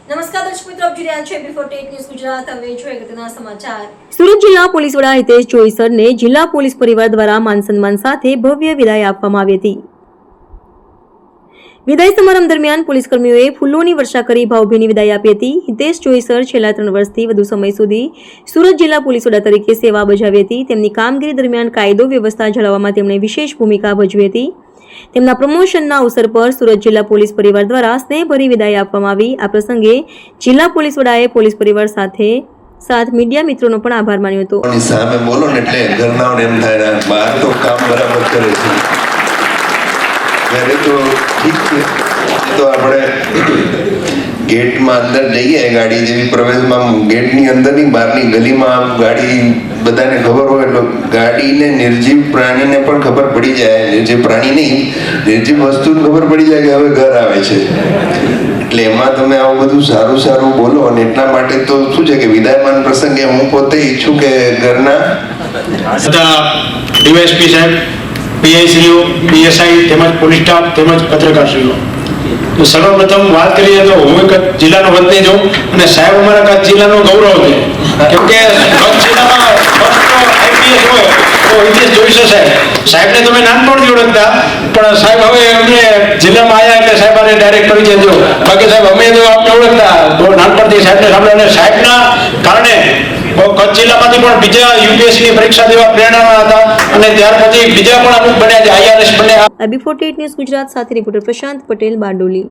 નમસ્કાર દર્શક મિત્રો, આપ જોઈ રહ્યા છો બિફોર ટેટ ન્યૂઝ ગુજરાત. હવે જોઈએ અગત્યના સમાચાર. સુરત જિલ્લા પોલીસ વડા હિતેશ જોઈસરને જિલ્લા પોલીસ પરિવાર દ્વારા માન સન્માન સાથે ભવ્ય વિદાય આપવામાં આવી હતી. વિદાય સમારંભ દરમિયાન પોલીસ કર્મીઓએ ફૂલોની વર્ષા કરી ભાવભીની વિદાય આપી હતી. હિતેશ જોઈસર છેલ્લા 3 વર્ષથી વધુ સમય સુધી સુરત જિલ્લા પોલીસ વડા તરીકે સેવા બજાવી હતી. તેમની કામગીરી દરમિયાન કાયદો વ્યવસ્થા જાળવવામાં તેમણે વિશેષ ભૂમિકા ભજવી હતી. તેમના પ્રમોશનના અવસર પર સુરત જિલ્લા પોલીસ પરિવાર દ્વારા સ્નેહભરી વિદાય આપવામાં આવી. આ પ્રસંગે જિલ્લા પોલીસ વડાએ પોલીસ પરિવાર સાથે મીડિયા મિત્રોનો પણ આભાર માન્યો હતો. સામે બોલો ને એટલે ઘરનાઓને એમ થાય બહાર તો કામ બરાબર કરે છે, ઘરે તો ઠીક છે. તો આપણે ગેટમાં અંદર જઈએ, ગાડી જેવી પ્રવેશમાં ગેટની અંદરની બહારની ગલીમાં ગાડી બધાને ખબર હોય એટલે ગાડીને નિર્જીવ પ્રાણીને પણ ખબર પડી જાય, નિર્જીવ પ્રાણી નહીં નિર્જીવ વસ્તુને ખબર પડી જાય કે હવે ઘર આવે છે. એટલે એમાં તમે આવું બધું સારું સારું બોલો. અને એટલા માટે તો શું છે કે વિદાયમાન પ્રસંગે હું પોતે ઈચ્છું કે ઘરના ડીવાયએસપી સાહેબ, પીઆઈશ્રીઓ, પીએસઆઈ તેમજ પોલીસ સ્ટાફ તેમજ પત્રકારશ્રીઓ, તો સર્વપ્રથમ વાત કરીએ તો હું કચ્છ જિલ્લાનો વતની છું અને સાહેબ અમારા કચ્છ જિલ્લાનો ગૌરવ છે. કેમ કે કચ્છ જિલ્લામાં આઈપીએસ હોય તો હિતેશ જોઈસર સાહેબને તમે નાનપણથી ઓળખતા, પણ સાહેબ હવે અમને જિલ્લામાં આવ્યા એટલે સાહેબ આને ડાયરેક્ટ કરી દેજો. બાકી સાહેબ અમે તો આપણે ઓળખતા તો નાનપણથી સાહેબને સાંભળ્યા અને સાહેબના કારણે કચ્છ જિલ્લામાંથી પણ બીજા યુપીએસસીની પરીક્ષા દેવા પ્રેરણા હતા અને ત્યાર પછી બીજા પણ અમુક બન્યા છે, આઈઆરએસ બન્યા. બિફોર ટેટ ન્યૂઝ ગુજરાત સાથે રિપોર્ટર પ્રશાંત પટેલ, બારડોલી.